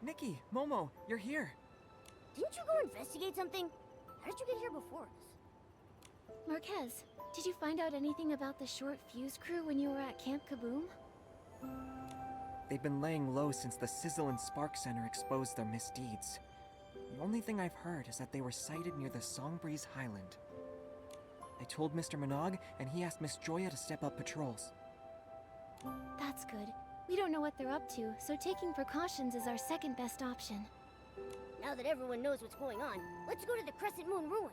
Nikki, Momo, you're here. Didn't you go investigate something? How did you get here before us? Marques, did you find out anything about the short fuse crew when you were at Camp Kaboom? They've been laying low since the Sizzle and Spark Center exposed their misdeeds. The only thing I've heard is that they were sighted near the Songbreeze Highland. I told Mr. Manague, and he asked Miss Joya to step up patrols. That's good. We don't know what they're up to, so taking precautions is our second best option. Now that everyone knows what's going on, let's go to the Crescent Moon ruins.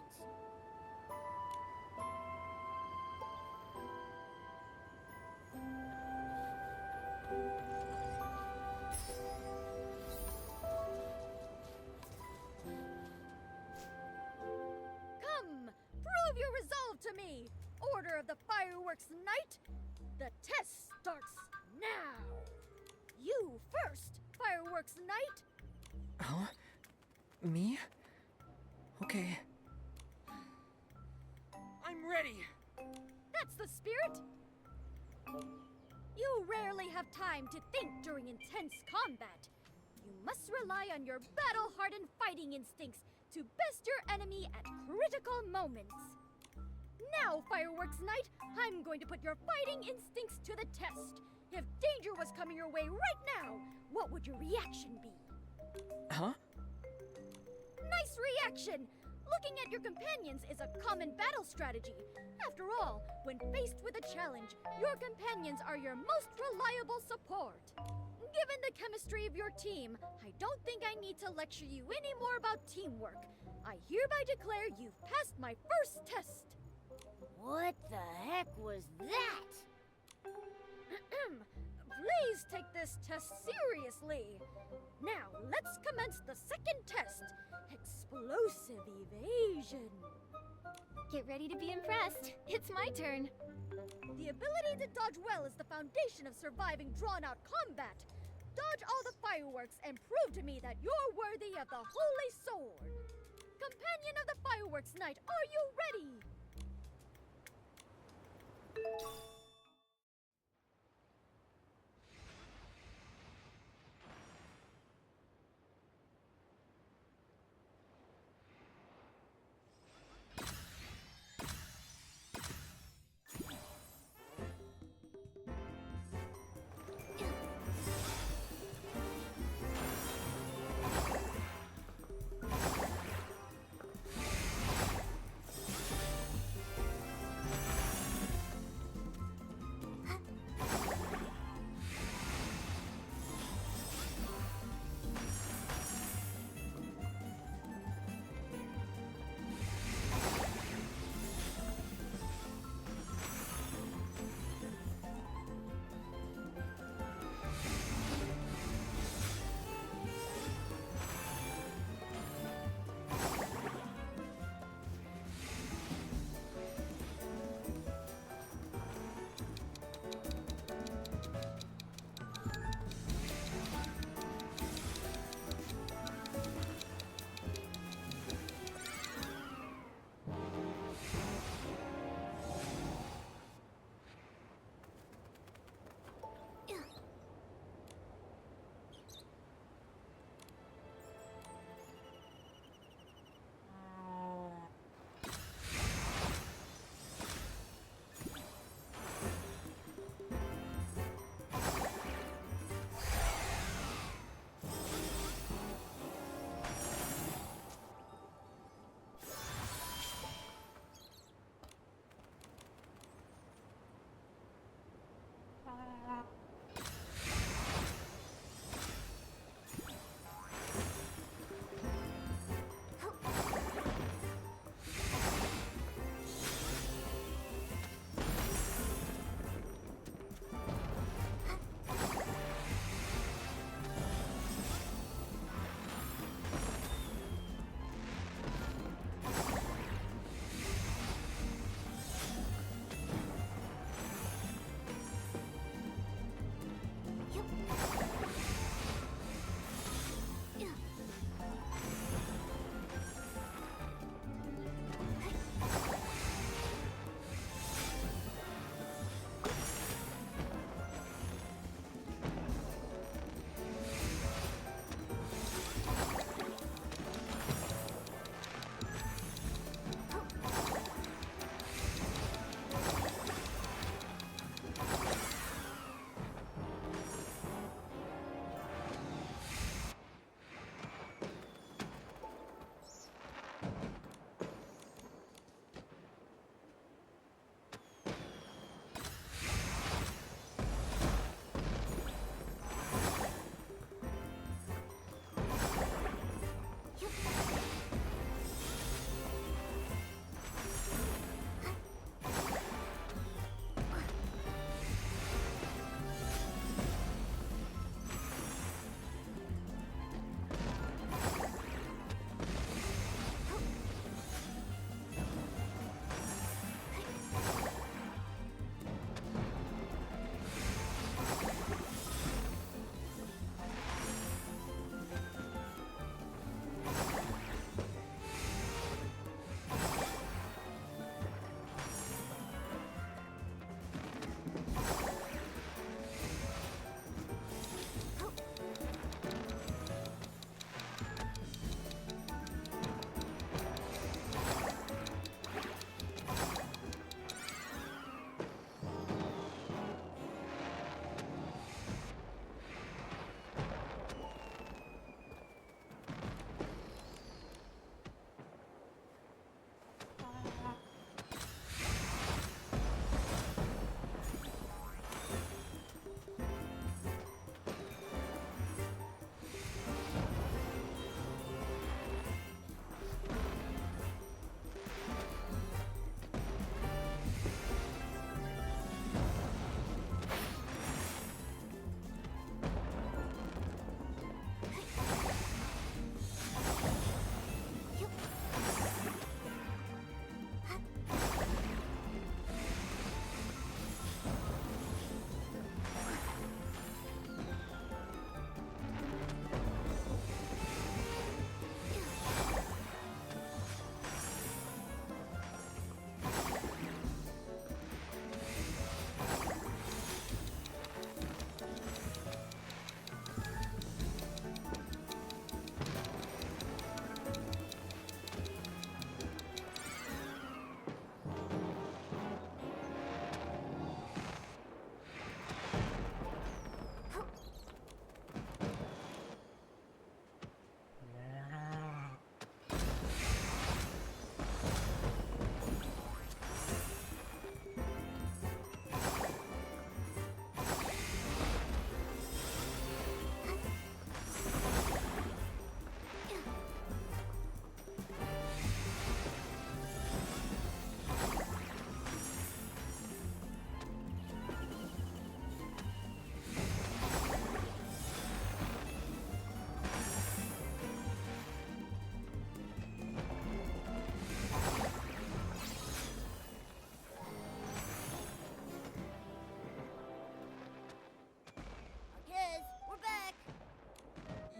Come, prove your resolve to me! Order of the Fireworks Knight! The test starts now! You first, Fireworks Knight! Huh? Me? Okay. I'm ready! That's the spirit! You rarely have time to think during intense combat. You must rely on your battle-hardened fighting instincts to best your enemy at critical moments. Now, Fireworks Knight, I'm going to put your fighting instincts to the test. If danger was coming your way right now, what would your reaction be? Huh? Nice reaction! Looking at your companions is a common battle strategy. After all, when faced with a challenge, your companions are your most reliable support. Given the chemistry of your team, I don't think I need to lecture you any more about teamwork. I hereby declare you've passed my first test. What the heck was that? Please take this test seriously. Now, let's commence the second test. Explosive evasion. Get ready to be impressed. It's my turn. The ability to dodge well is the foundation of surviving drawn-out combat. Dodge all the fireworks and prove to me that you're worthy of the Holy Sword. Companion of the Fireworks Knight, are you ready?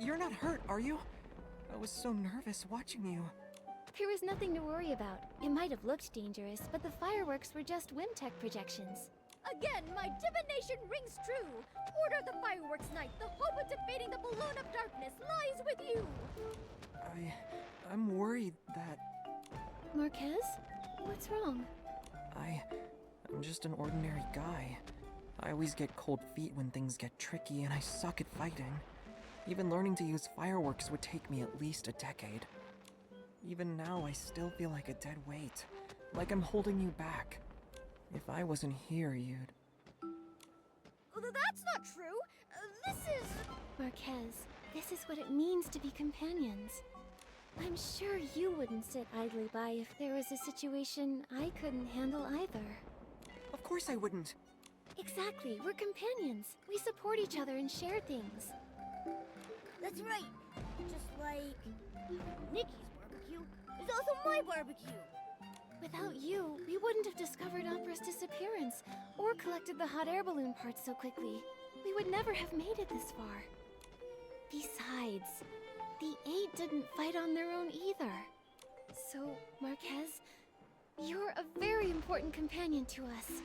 you're not hurt, are you? I was so nervous watching you. There was nothing to worry about. It might have looked dangerous, but the fireworks were just Whimtech projections. Again, my divination rings true. Order the fireworks night. The hope of defeating the balloon of darkness lies with you. I'm worried that Marques? What's wrong? I'm just an ordinary guy. I always get cold feet when things get tricky, and I suck at fighting. Even learning to use fireworks would take me at least a decade. Even now, I still feel like a dead weight, like I'm holding you back. If I wasn't here, you'd... That's not true. This is... Marques, this is what it means to be companions. I'm sure you wouldn't sit idly by if there was a situation I couldn't handle either. Of course I wouldn't. Exactly, we're companions. We support each other and share things. That's right. Just like Nikki's barbecue is also my barbecue. Without you, we wouldn't have discovered Opera's disappearance, or collected the hot air balloon parts so quickly. We would never have made it this far. Besides, the 8 didn't fight on their own either. So, Marques, you're a very important companion to us.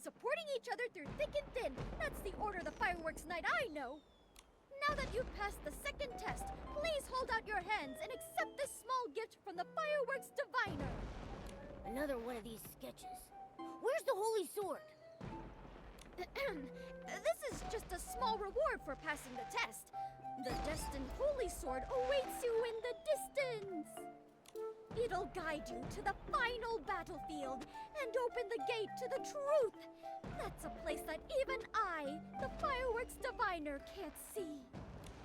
Supporting each other through thick and thin. That's the order of the fireworks night I know. Now that you've passed the second test, please hold out your hands and accept this small gift from the fireworks diviner. Another one of these sketches. Where's the holy sword? This is just a small reward for passing the test. The destined holy sword awaits you in the distance. It'll guide you to the final battlefield and open the gate to the truth. That's a place that even I, the fireworks diviner, can't see.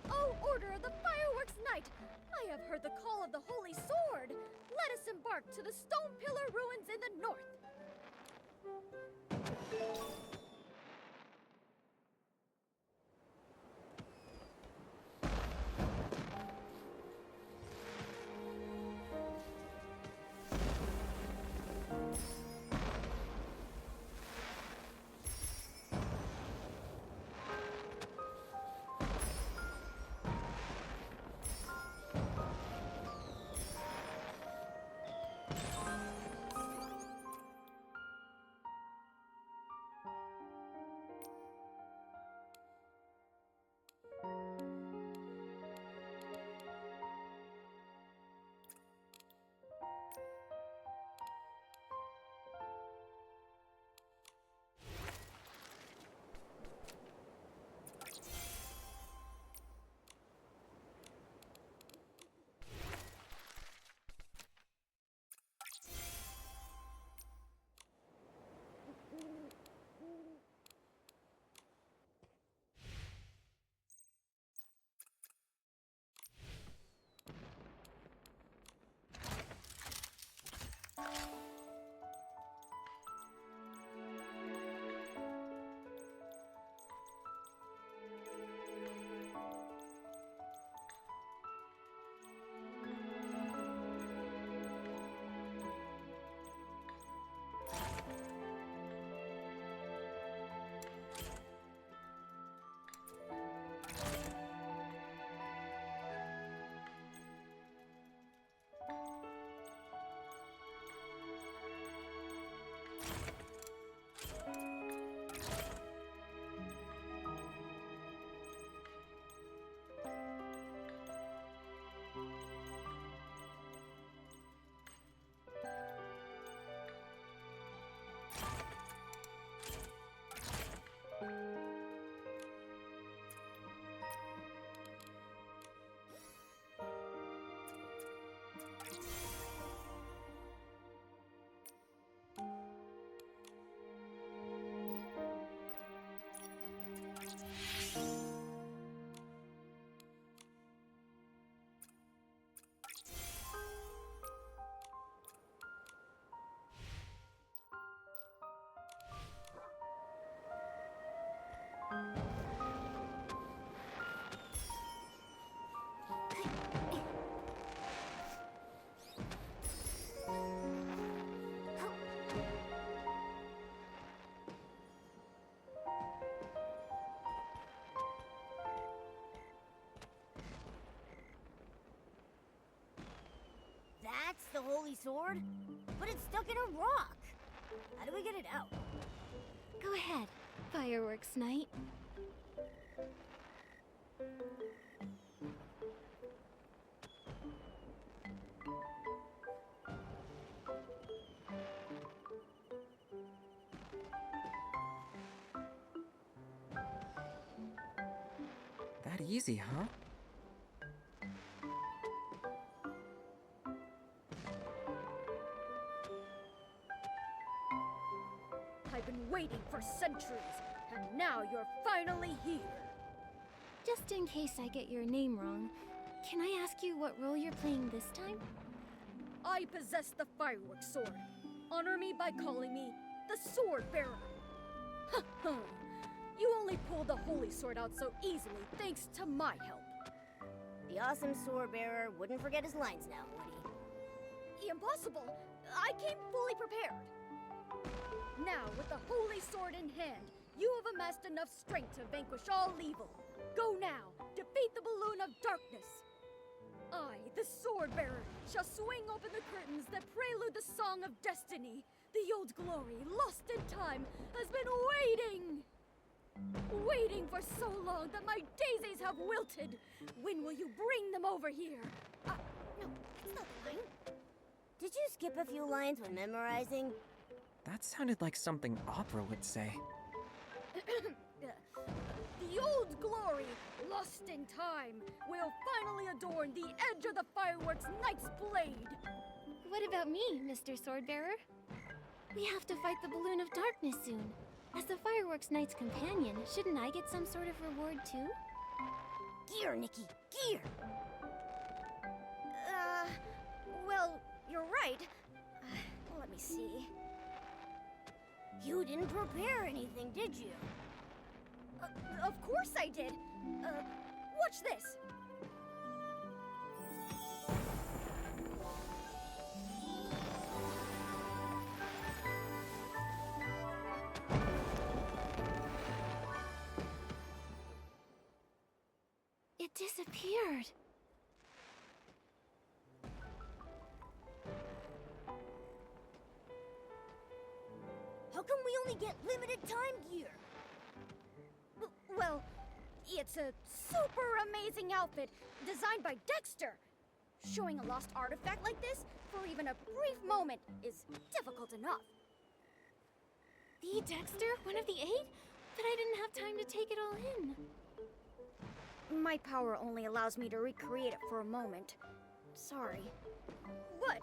Oh, order of the fireworks night! I have heard the call of the holy sword. Let us embark to the stone pillar ruins in the north. holy sword, but it's stuck in a rock. How do we get it out? Go ahead, Fireworks Knight. That easy, huh? I've been waiting for centuries, and now you're finally here. Just in case I get your name wrong, can I ask you what role you're playing this time? I possess the Firework Sword. Honor me by calling me the Sword Bearer. You only pulled the Holy Sword out so easily thanks to my help. The awesome sword bearer wouldn't forget his lines now, would he? Impossible! I came fully prepared. Now, with the Holy Sword in hand, you have amassed enough strength to vanquish all evil. Go now, defeat the Balloon of Darkness. I, the Sword Bearer, shall swing open the curtains that prelude the Song of Destiny. The old glory, lost in time, has been waiting! Waiting for so long that my daisies have wilted. When will you bring them over here? No, it's not the line. Did you skip a few lines when memorizing? That sounded like something opera would say. The old glory, lost in time, will finally adorn the edge of the Fireworks Knight's blade. What about me, Mr. Swordbearer? We have to fight the Balloon of Darkness soon. As the Fireworks Knight's companion, shouldn't I get some sort of reward too? Gear, Nikki, gear! Well, you're right. Let me see. You didn't prepare anything, did you? Of course I did. Watch this. It disappeared. How come we only get limited time gear? Well, it's a super amazing outfit designed by Dexter. Showing a lost artifact like this for even a brief moment is difficult enough. The Dexter? One of the 8? But I didn't have time to take it all in. My power only allows me to recreate it for a moment. Sorry. But,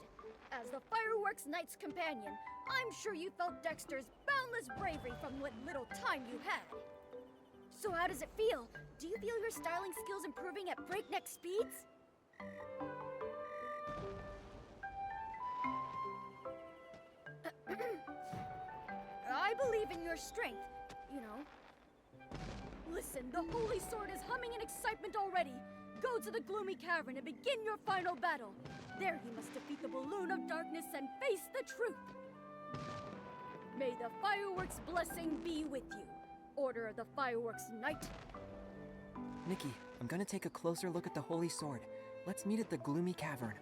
as the Fireworks Knight's companion, I'm sure you felt Dexter's boundless bravery from what little time you had. So how does it feel? Do you feel your styling skills improving at breakneck speeds? I believe in your strength, you know. Listen, the Holy Sword is humming in excitement already. Go to the Gloomy Cavern and begin your final battle. There you must defeat the Balloon of Darkness and face the truth. May the Fireworks' blessing be with you. Order of the Fireworks Knight. Nikki, I'm gonna take a closer look at the Holy Sword. Let's meet at the Gloomy Cavern.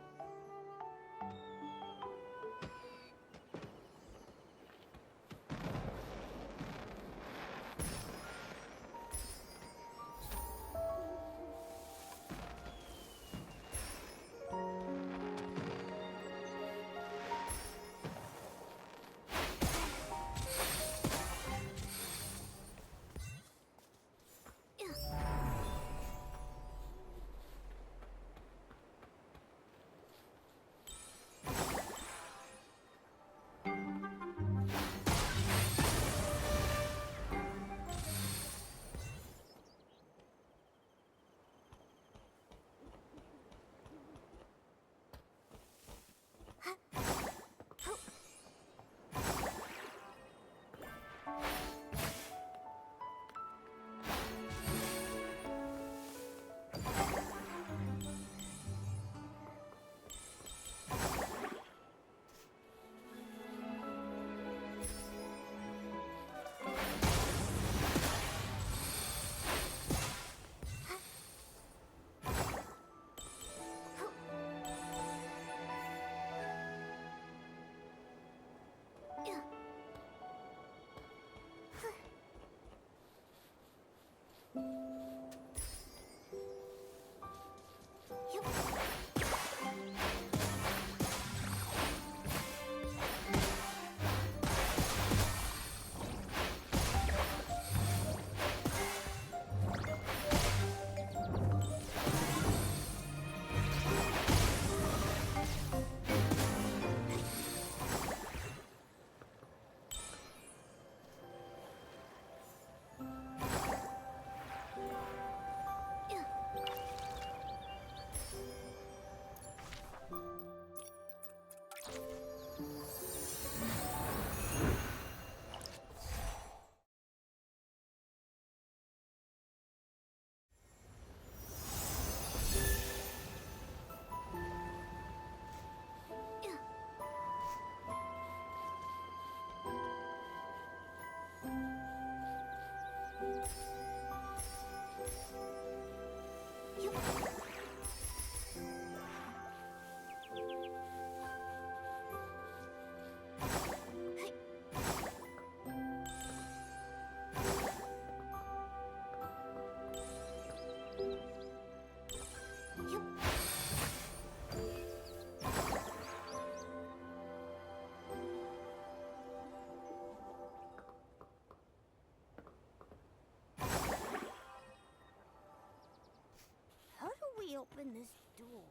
open this door?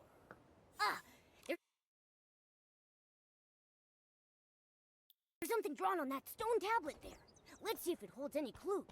Ah! There's something drawn on that stone tablet there. Let's see if it holds any clues.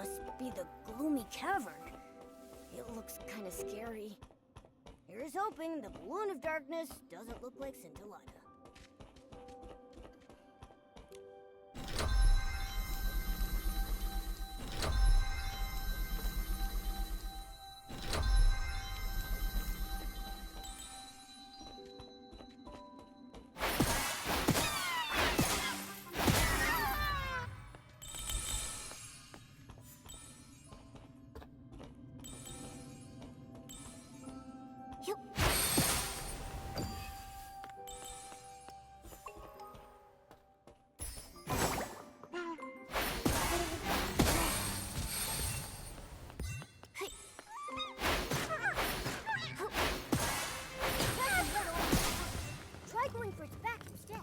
must be the Gloomy Cavern. It looks kind of scary. Here's hoping the Balloon of Darkness doesn't look like Scintillata. Try going for its back instead.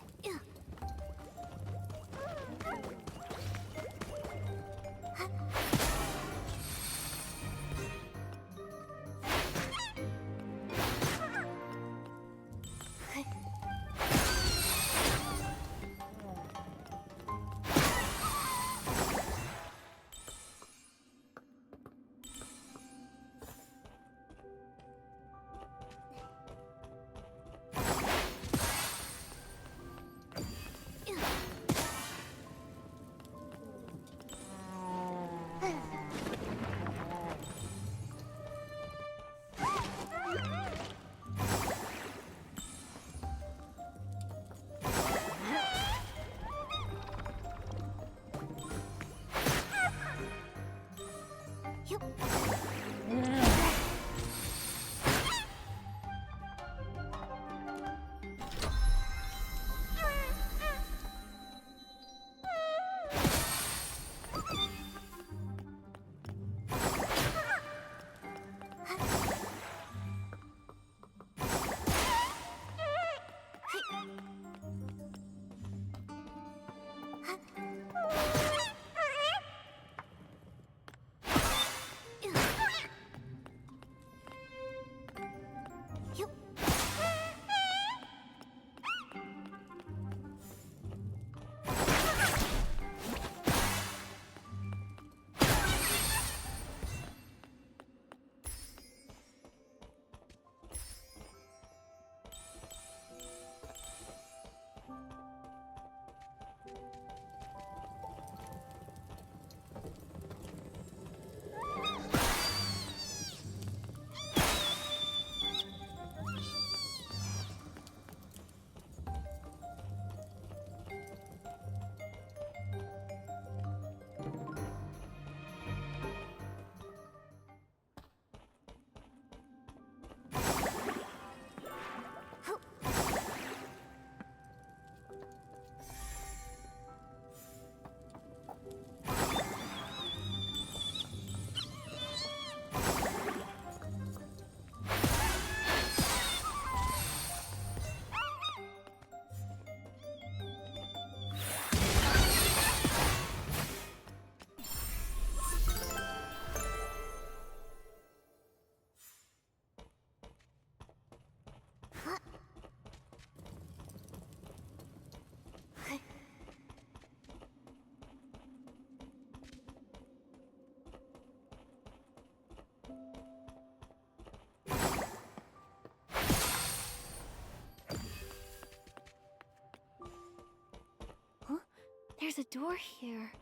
There's a door here.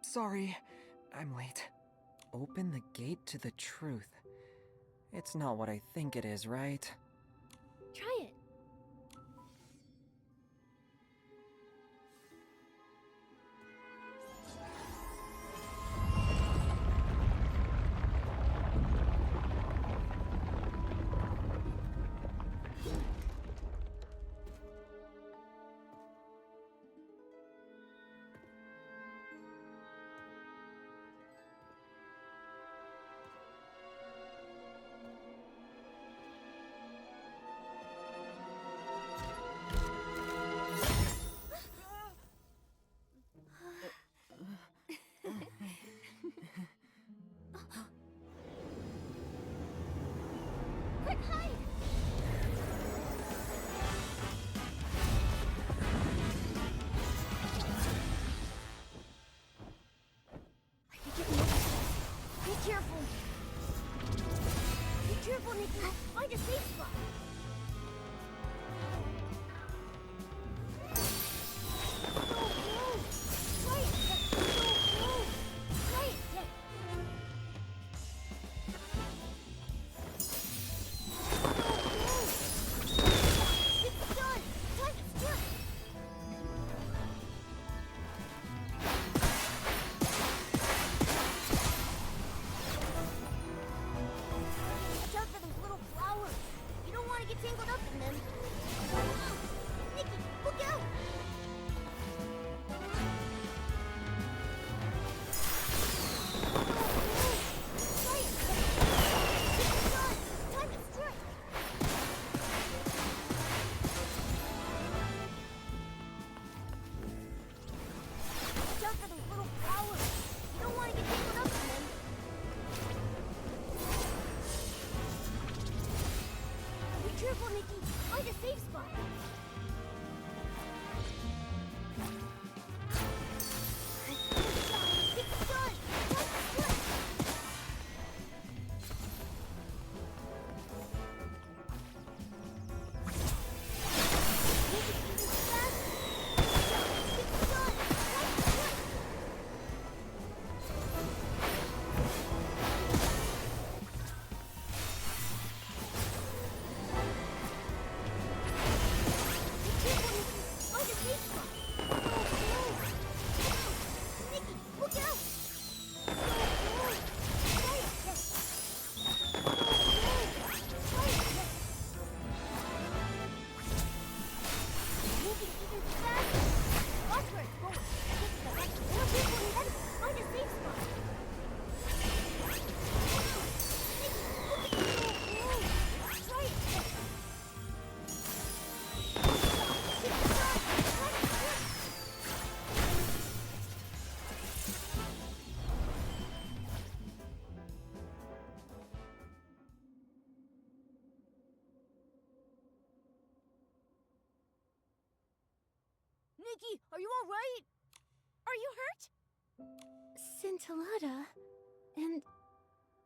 Sorry, I'm late. Open the gate to the truth. It's not what I think it is, right? Try it. tangled up in them. Nikki, look out! Time to strike! Watch out for those little flowers. You don't want to get tangled up in them. Be careful, Nikki. Find a safe spot. It's done. Time to strike. Nikki, even faster. It's done. Time to strike. Be careful, Nikki. Find a safe spot. Oh, no. Nikki, look out. Oh, no. Try it. Yes. Oh, no. Try it. Yes. Moving even faster. Watch where it's going. More people in heaven. Find a safe spot. Nikki, look at you. Oh, no. Try it. Yes. Nikki, are you all right? Are you hurt? Scintillata and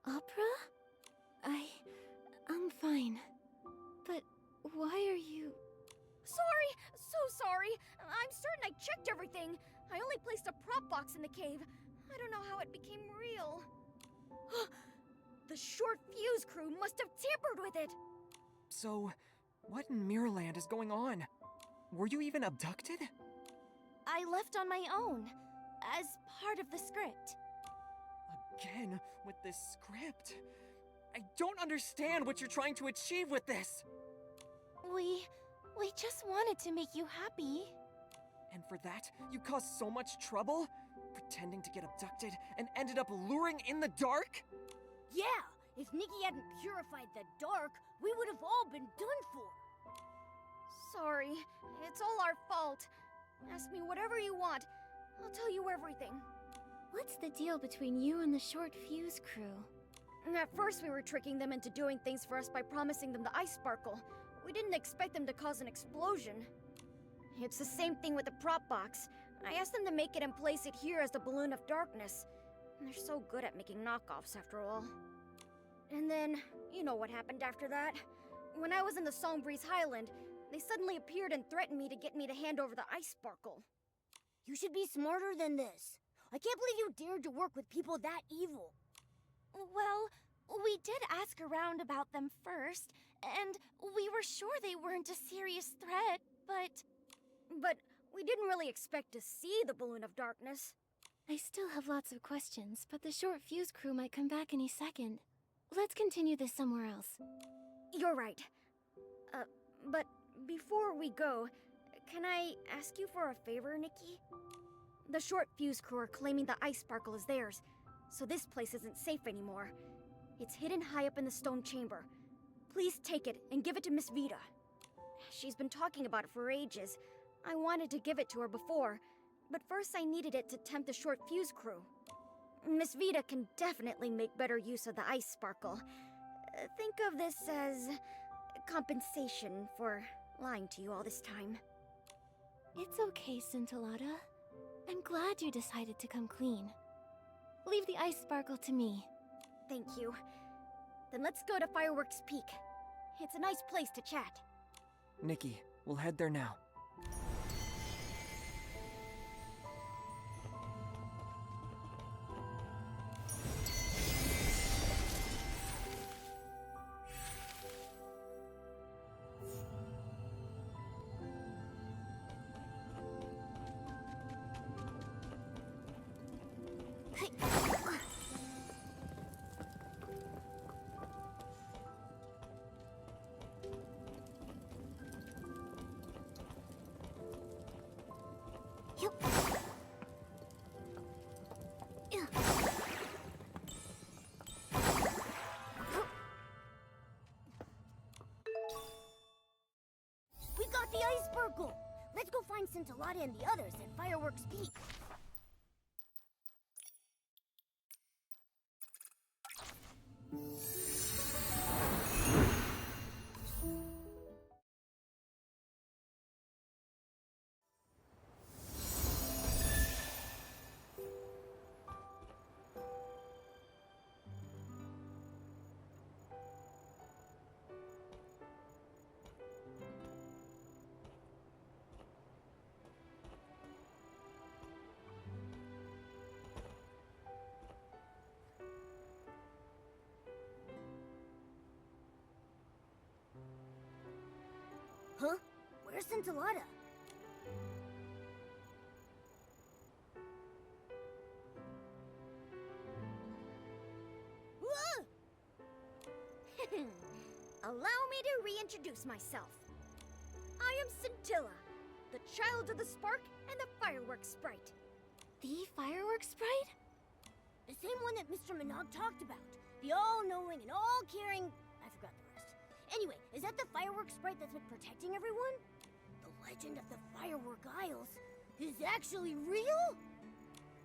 opera? I'm fine. But why are you... Sorry, so sorry. I'm certain I checked everything. I only placed a prop box in the cave. I don't know how it became real. The short fuse crew must have tampered with it. So, what in Mirrorland is going on? Were you even abducted? I left on my own, as part of the script. Again, with this script. I don't understand what you're trying to achieve with this. We just wanted to make you happy. And for that, you caused so much trouble? Pretending to get abducted and ended up luring in the dark? Yeah, if Nikki hadn't purified the dark, we would have all been done for. Sorry, it's all our fault. Ask me whatever you want. I'll tell you everything. What's the deal between you and the short fuse crew? At first, we were tricking them into doing things for us by promising them the ice sparkle. We didn't expect them to cause an explosion. It's the same thing with the prop box. I asked them to make it and place it here as the balloon of darkness. They're so good at making knockoffs, after all. And then, you know what happened after that. When I was in the Songbreeze Highland, they suddenly appeared and threatened me to get me to hand over the ice sparkle. You should be smarter than this. I can't believe you dared to work with people that evil. Well, we did ask around about them first, and we were sure they weren't a serious threat, but we didn't really expect to see the balloon of darkness. I still have lots of questions, but the short fuse crew might come back any second. Let's continue this somewhere else. You're right. But before we go, can I ask you for a favor, Nikki? The short fuse crew are claiming the ice sparkle is theirs, so this place isn't safe anymore. It's hidden high up in the stone chamber. Please take it and give it to Miss Vita. She's been talking about it for ages. I wanted to give it to her before, but first I needed it to tempt the short fuse crew. Miss Vita can definitely make better use of the ice sparkle. Think of this as compensation for lying to you all this time. It's okay, Scintillata. I'm glad you decided to come clean. Leave the ice sparkle to me. Thank you. Then let's go to Fireworks Peak. It's a nice place to chat. Nikki, we'll head there now. Yup. We got the iceberg. Let's go find Scintillata and the others at Fireworks Peak. Huh? Where's Scintillata? Whoa! Allow me to reintroduce myself. I am Scintilla, the child of the spark and the fireworks sprite. The fireworks sprite? The same one that Mr. Manague talked about. The all-knowing and all-caring... I forgot the rest. Anyway, is that the fireworks sprite that's been protecting everyone? The legend of the Firework Isles is actually real?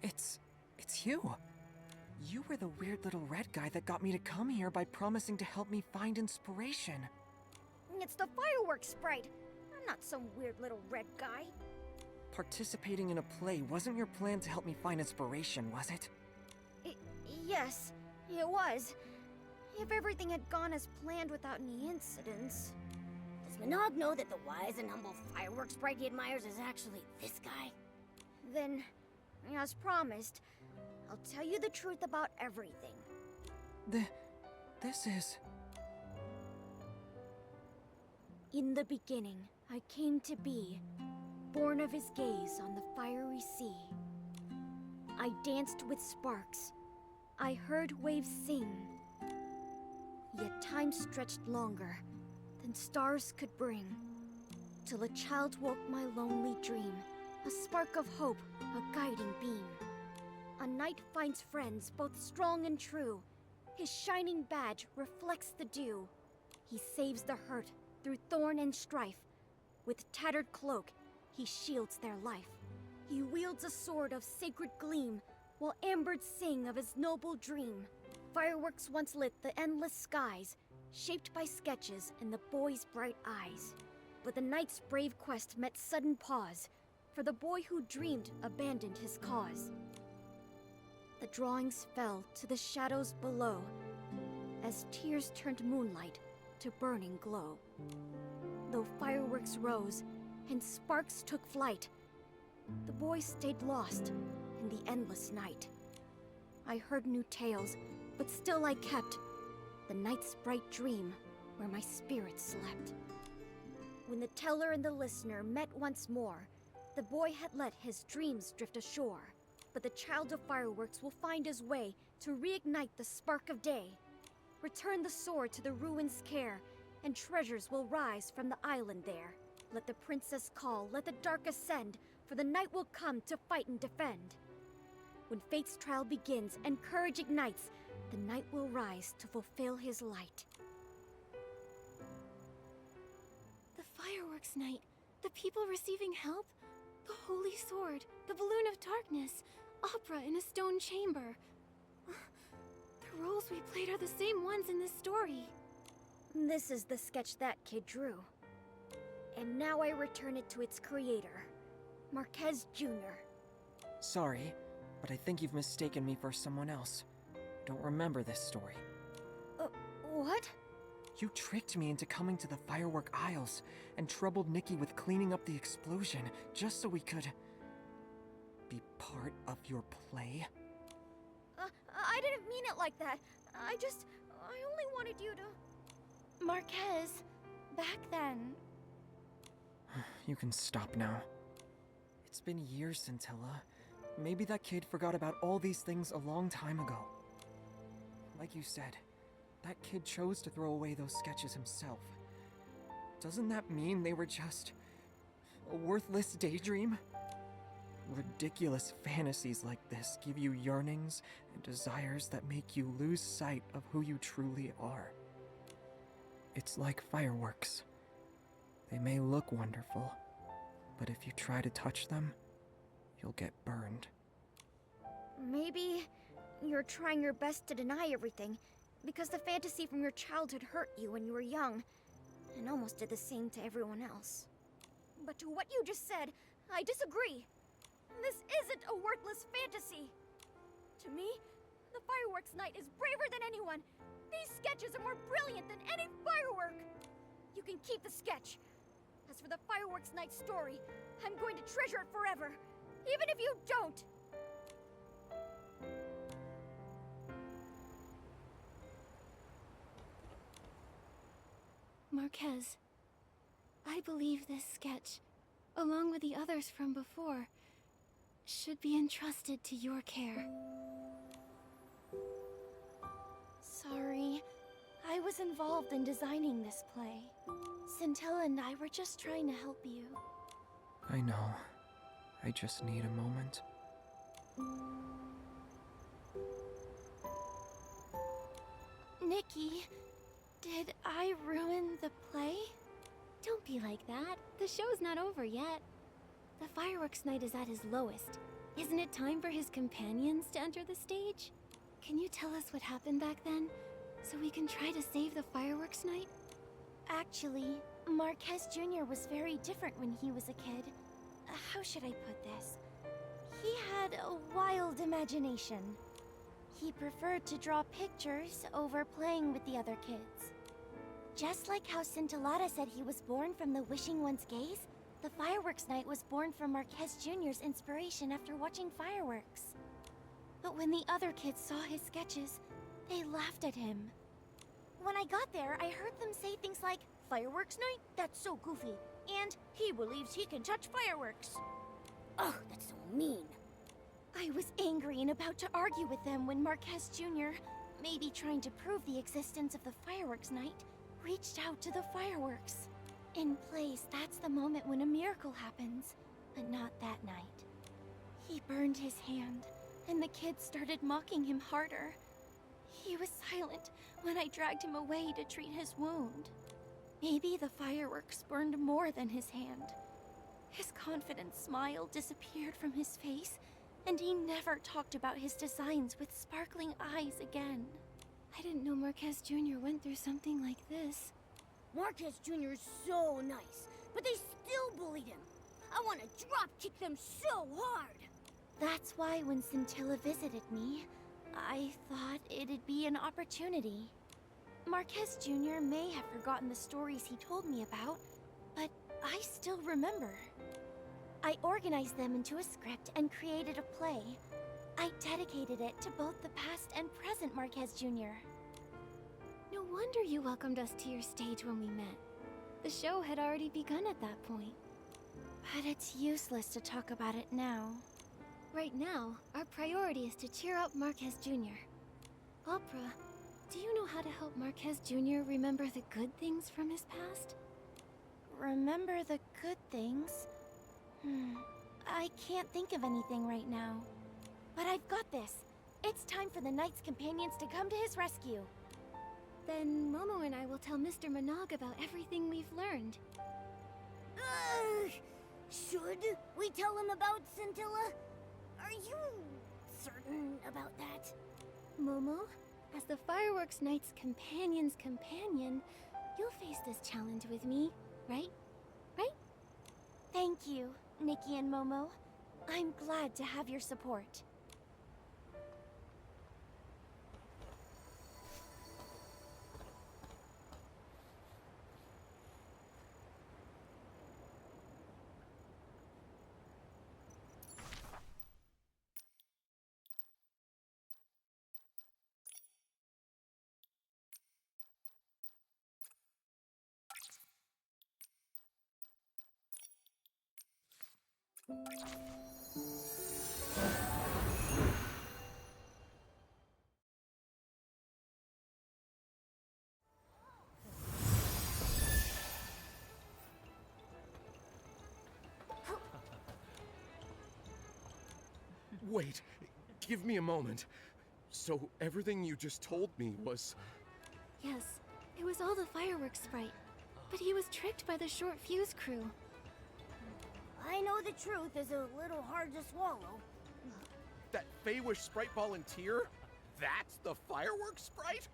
It's you. You were the weird little red guy that got me to come here by promising to help me find inspiration. It's the fireworks sprite. I'm not some weird little red guy. Participating in a play wasn't your plan to help me find inspiration, was it? Yes, it was. If everything had gone as planned without any incidents. Does Manague know that the wise and humble fireworks sprite he admires is actually this guy? Then, as promised, I'll tell you the truth about everything. This is... In the beginning, I came to be, born of his gaze on the fiery sea. I danced with sparks. I heard waves sing. Yet time stretched longer than stars could bring, till a child woke my lonely dream, a spark of hope, a guiding beam. A knight finds friends both strong and true. His shining badge reflects the dew. He saves the hurt through thorn and strife. With tattered cloak, he shields their life. He wields a sword of sacred gleam, while ambers sing of his noble dream. Fireworks once lit the endless skies, shaped by sketches in the boy's bright eyes. But the knight's brave quest met sudden pause, for the boy who dreamed abandoned his cause. The drawings fell to the shadows below, as tears turned moonlight to burning glow. Though fireworks rose and sparks took flight, the boy stayed lost in the endless night. I heard new tales, but still I kept the night's bright dream where my spirit slept. When the teller and the listener met once more, the boy had let his dreams drift ashore. But the child of fireworks will find his way to reignite the spark of day. Return the sword to the ruins' care, and treasures will rise from the island there. Let the princess call, let the dark ascend, for the night will come to fight and defend. When fate's trial begins and courage ignites, the night will rise to fulfill his light. The fireworks night, the people receiving help, the holy sword, the balloon of darkness, opera in a stone chamber. The roles we played are the same ones in this story. This is the sketch that kid drew. And now I return it to its creator, Marques Jr. Sorry, but I think you've mistaken me for someone else. Don't remember this story. What? You tricked me into coming to the Firework Isles and troubled Nikki with cleaning up the explosion just so we could... be part of your play? I didn't mean it like that. I only wanted you to... Marques, back then... You can stop now. It's been years, Scintilla. Maybe that kid forgot about all these things a long time ago. Like you said, that kid chose to throw away those sketches himself. Doesn't that mean they were just... a worthless daydream? Ridiculous fantasies like this give you yearnings and desires that make you lose sight of who you truly are. It's like fireworks. They may look wonderful, but if you try to touch them, you'll get burned. Maybe you're trying your best to deny everything because the fantasy from your childhood hurt you when you were young and almost did the same to everyone else. But to what you just said, I disagree. This isn't a worthless fantasy. To me, the fireworks night is braver than anyone. These sketches are more brilliant than any firework. You can keep the sketch. As for the fireworks night story, I'm going to treasure it forever, even if you don't. Marques, I believe this sketch, along with the others from before, should be entrusted to your care. Sorry, I was involved in designing this play. Scintilla and I were just trying to help you. I know. I just need a moment. Nikki, did I ruin the play? Don't be like that. The show's not over yet. The fireworks night is at his lowest. Isn't it time for his companions to enter the stage? Can you tell us what happened back then, so we can try to save the fireworks night? Actually, Marques Jr. was very different when he was a kid. How should I put this? He had a wild imagination. He preferred to draw pictures over playing with the other kids. Just like how Scintillata said he was born from the Wishing One's gaze, the fireworks night was born from Marques Jr.'s inspiration after watching fireworks. But when the other kids saw his sketches, they laughed at him. When I got there, I heard them say things like, "Fireworks night? That's so goofy," and "He believes he can touch fireworks." Ugh, that's so mean. I was angry and about to argue with them when Marques Jr., maybe trying to prove the existence of the fireworks night, reached out to the fireworks. In plays, that's the moment when a miracle happens, but not that night. He burned his hand, and the kids started mocking him harder. He was silent when I dragged him away to treat his wound. Maybe the fireworks burned more than his hand. His confident smile disappeared from his face, and he never talked about his designs with sparkling eyes again. I didn't know Marques Jr. went through something like this. Marques Jr. is so nice, but they still bullied him. I want to drop kick them so hard. That's why when Scintilla visited me, I thought it'd be an opportunity. Marques Jr. may have forgotten the stories he told me about, but I still remember. I organized them into a script and created a play. I dedicated it to both the past and present Marques Jr. No wonder you welcomed us to your stage when we met. The show had already begun at that point. But it's useless to talk about it now. Right now, our priority is to cheer up Marques Jr. Opera, do you know how to help Marques Jr. remember the good things from his past? Remember the good things? I can't think of anything right now. But I've got this. It's time for the Knight's companions to come to his rescue. Then Momo and I will tell Mr. Manague about everything we've learned. Should we tell him about Scintilla? Are you certain about that? Momo, as the Fireworks Knight's companion's companion, you'll face this challenge with me, right? Right? Thank you, Nikki and Momo. I'm glad to have your support. Wait, give me a moment. So everything you just told me was... Yes, it was all the fireworks sprite. But he was tricked by the short fuse crew. I know the truth is a little hard to swallow. That Feywish sprite volunteer? That's the Firework sprite?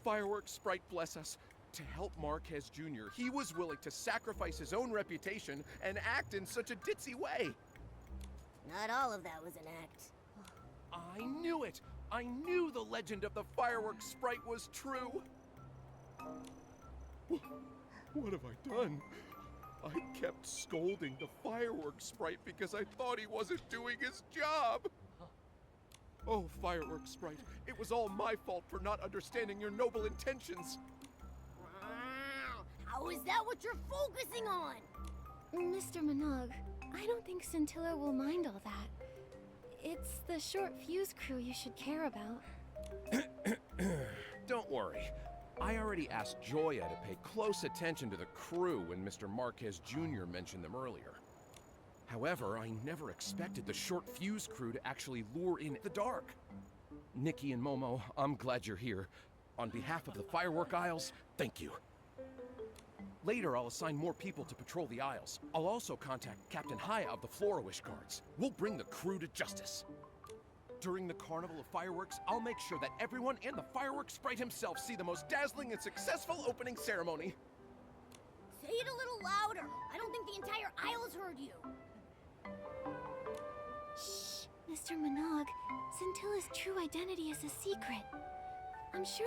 Firework sprite, bless us. To help Marques Jr., he was willing to sacrifice his own reputation and act in such a ditzy way. Not all of that was an act. I knew it! I knew the legend of the Firework sprite was true! What have I done? I kept scolding the Firework sprite because I thought he wasn't doing his job! Oh, Firework sprite, it was all my fault for not understanding your noble intentions! How is that what you're focusing on? Mr. Manague, I don't think Scintilla will mind all that. It's the short fuse crew you should care about. Don't worry. I already asked Joya to pay close attention to the crew when Mr. Marques Jr. mentioned them earlier. However, I never expected the short fuse crew to actually lure in the dark. Nikki and Momo, I'm glad you're here. On behalf of the Firework Isles, thank you. Later, I'll assign more people to patrol the Isles. I'll also contact Captain Haya of the Flora-Wish Guards. We'll bring the crew to justice. During the Carnival of Fireworks, I'll make sure that everyone and the Firework Sprite himself see the most dazzling and successful opening ceremony. Say it a little louder. I don't think the entire Isles heard you. Shh, Mr. Manague. Scintilla's true identity is a secret. I'm sure...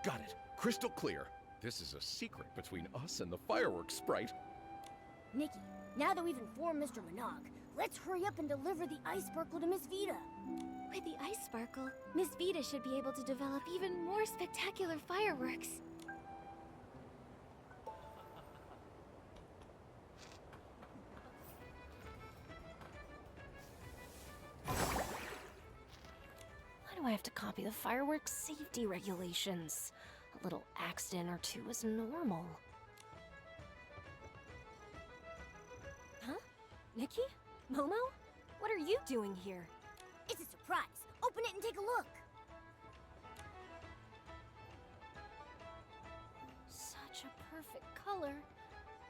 Got it. Crystal clear. This is a secret between us and the Firework Sprite. Nikki, now that we've informed Mr. Manague, let's hurry up and deliver the ice sparkle to Miss Vita. With the ice sparkle, Miss Vita should be able to develop even more spectacular fireworks. Why do I have to copy the fireworks safety regulations? A little accident or two is normal. Huh? Nikki? Momo? What are you doing here? It's a surprise. Open it and take a look. Such a perfect color.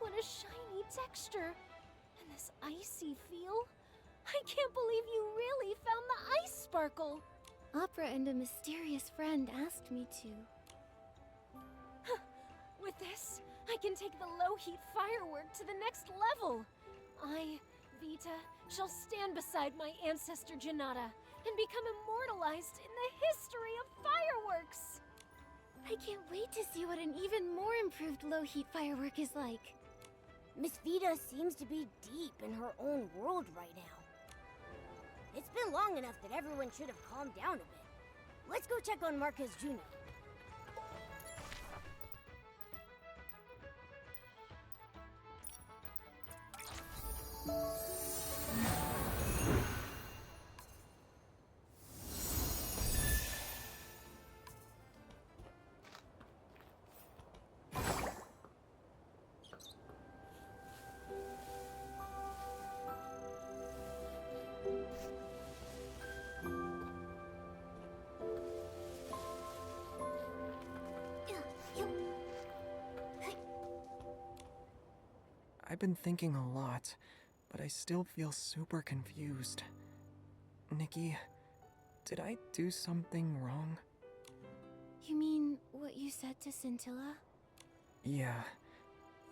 What a shiny texture. And this icy feel. I can't believe you really found the ice sparkle. Opera and a mysterious friend asked me to. With this, I can take the low-heat firework to the next level. I, Vita, shall stand beside my ancestor Janata and become immortalized in the history of fireworks. I can't wait to see what an even more improved low-heat firework is like. Miss Vita seems to be deep in her own world right now. It's been long enough that everyone should have calmed down a bit. Let's go check on Marques Jr. I've been thinking a lot, but I still feel super confused. Nikki, did I do something wrong? You mean what you said to Scintilla? Yeah.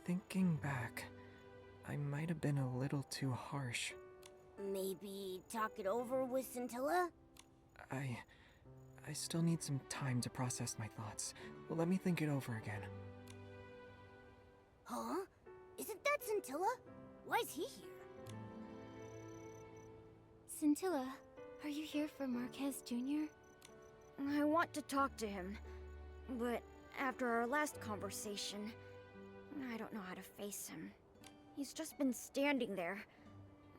Thinking back, I might have been a little too harsh. Maybe talk it over with Scintilla? I still need some time to process my thoughts. Let me think it over again. Huh? Isn't that Scintilla? Why is he here? Scintilla, are you here for Marques Jr.? I want to talk to him, but after our last conversation, I don't know how to face him. He's just been standing there.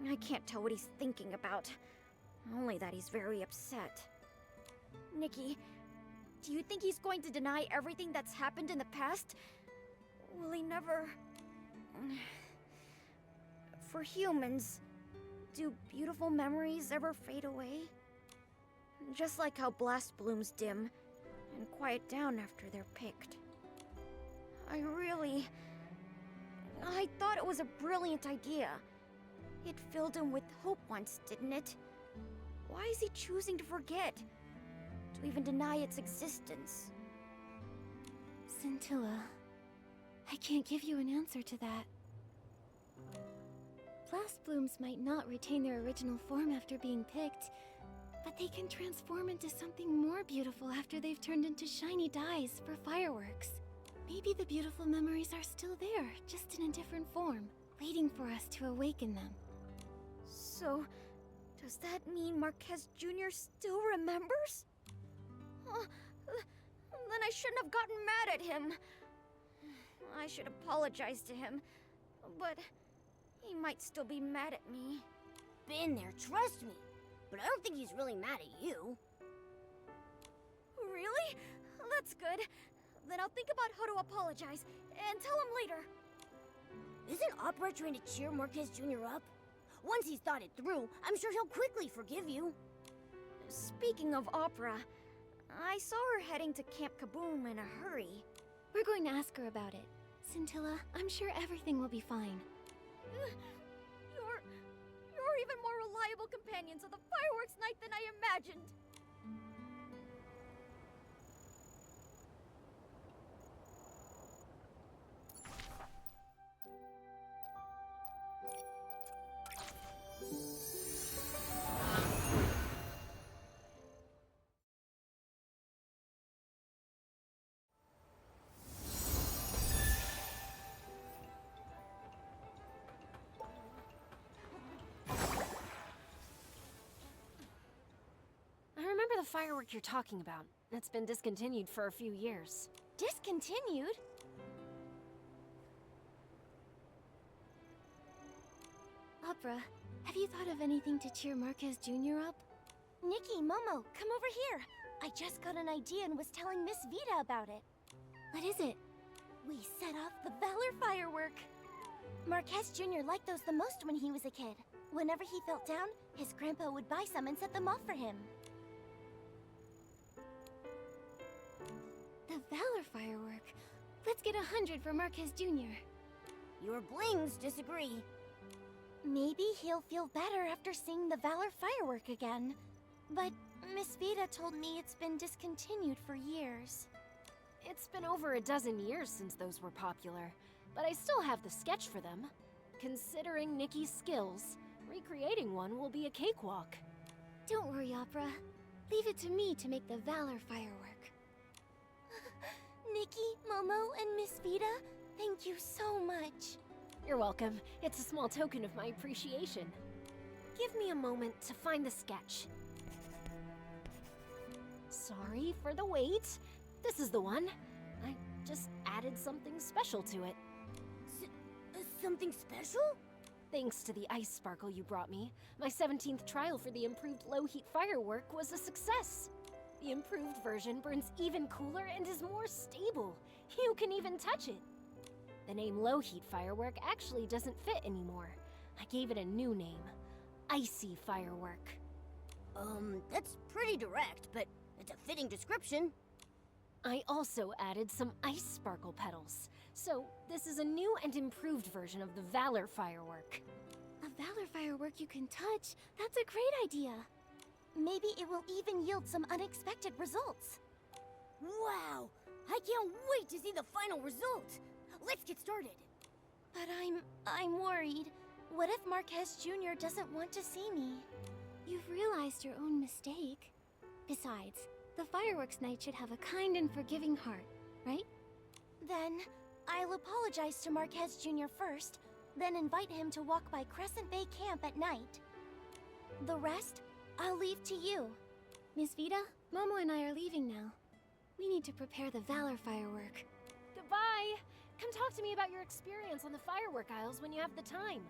I can't tell what he's thinking about, only that he's very upset. Nikki, do you think he's going to deny everything that's happened in the past? Will he never... For humans, Do beautiful memories ever fade away? Just like how blast blooms dim and quiet down after they're picked. I thought it was a brilliant idea. It filled him with hope once, didn't it? Why is he choosing to forget? To even deny its existence? Scintilla, I can't give you an answer to that. Blast blooms might not retain their original form after being picked, but they can transform into something more beautiful after they've turned into shiny dyes for fireworks. Maybe the beautiful memories are still there, just in a different form, waiting for us to awaken them. So, does that mean Marques Jr. still remembers? Then I shouldn't have gotten mad at him. I should apologize to him, but he might still be mad at me. Been there, trust me. But I don't think he's really mad at you. Really? That's good. Then I'll think about how to apologize and tell him later. Isn't Opera trying to cheer Marques Jr. up? Once he's thought it through, I'm sure he'll quickly forgive you. Speaking of Opera, I saw her heading to Camp Kaboom in a hurry. We're going to ask her about it. Scintilla, I'm sure everything will be fine. You're even more reliable companions of the fireworks night than I imagined. I remember the firework you're talking about. It's been discontinued for a few years. Discontinued? Opera, have you thought of anything to cheer Marques Jr. up? Nikki, Momo, come over here. I just got an idea and was telling Miss Vita about it. What is it? We set off the Valor Firework. Marques Jr. liked those the most when he was a kid. Whenever he felt down, his grandpa would buy some and set them off for him. The Valor Firework. Let's get 100 for Marques Jr. Your blings disagree. Maybe he'll feel better after seeing the Valor Firework again. But Miss Vita told me it's been discontinued for years. It's been over a dozen years since those were popular, but I still have the sketch for them. Considering Nikki's skills, recreating one will be a cakewalk. Don't worry, Opera. Leave it to me to make the Valor Firework. Nikki, Momo, and Miss Vita, thank you so much. You're welcome. It's a small token of my appreciation. Give me a moment to find the sketch. Sorry for the wait. This is the one. I just added something special to it. Something special? Thanks to the ice sparkle you brought me, my 17th trial for the improved low-heat firework was a success. The improved version burns even cooler and is more stable. You can even touch it. The name low-heat firework actually doesn't fit anymore. I gave it a new name, Icy Firework. That's pretty direct, but it's a fitting description. I also added some ice sparkle petals. So, this is a new and improved version of the Valor Firework. A Valor Firework you can touch? That's a great idea. Maybe it will even yield some unexpected results. Wow! I can't wait to see the final result! Let's get started! But I'm worried. What if Marques Jr. doesn't want to see me? You've realized your own mistake. Besides, the fireworks night should have a kind and forgiving heart, right? Then, I'll apologize to Marques Jr. first, then invite him to walk by Crescent Bay Camp at night. The rest, I'll leave to you. Miss Vita, Momo and I are leaving now. We need to prepare the Valor Firework. Goodbye! Come talk to me about your experience on the firework aisles when you have the time.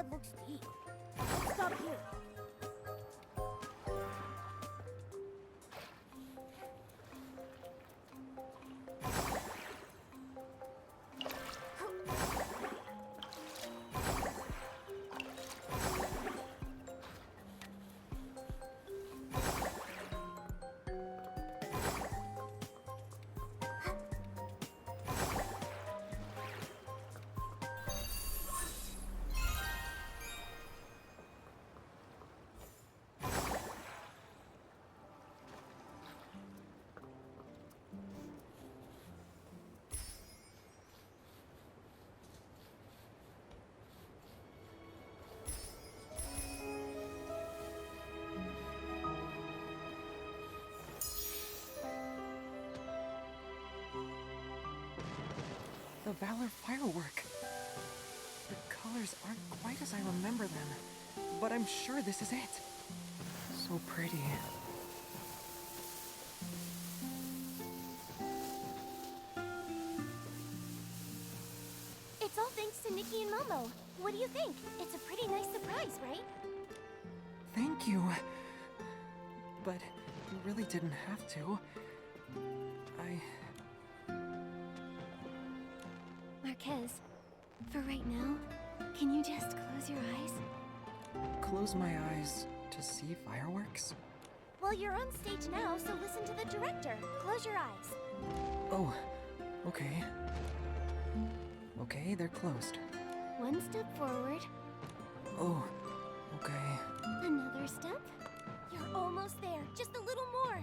ahead looks deep. Let's stop here. The Valor Firework. The colors aren't quite as I remember them, but I'm sure this is it. So pretty. It's all thanks to Nikki and Momo. What do you think? It's a pretty nice surprise, right? Thank you. But you really didn't have to. Marques, for right now, can you just close your eyes? Close my eyes to see fireworks? Well, you're on stage now, so listen to the director. Close your eyes. Oh, okay. Okay, they're closed. One step forward, Oh, okay. another step. You're almost there. Just a little more.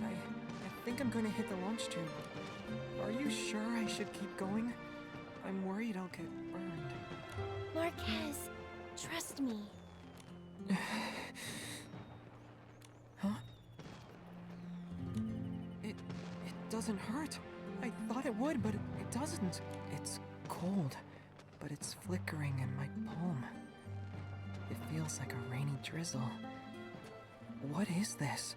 I think I'm gonna hit the launch tube. Are you sure I should keep going? I'm worried I'll get burned. Marques, trust me. Huh? It doesn't hurt. I thought it would, but it doesn't. It's cold, but it's flickering in my palm. It feels like a rainy drizzle. What is this?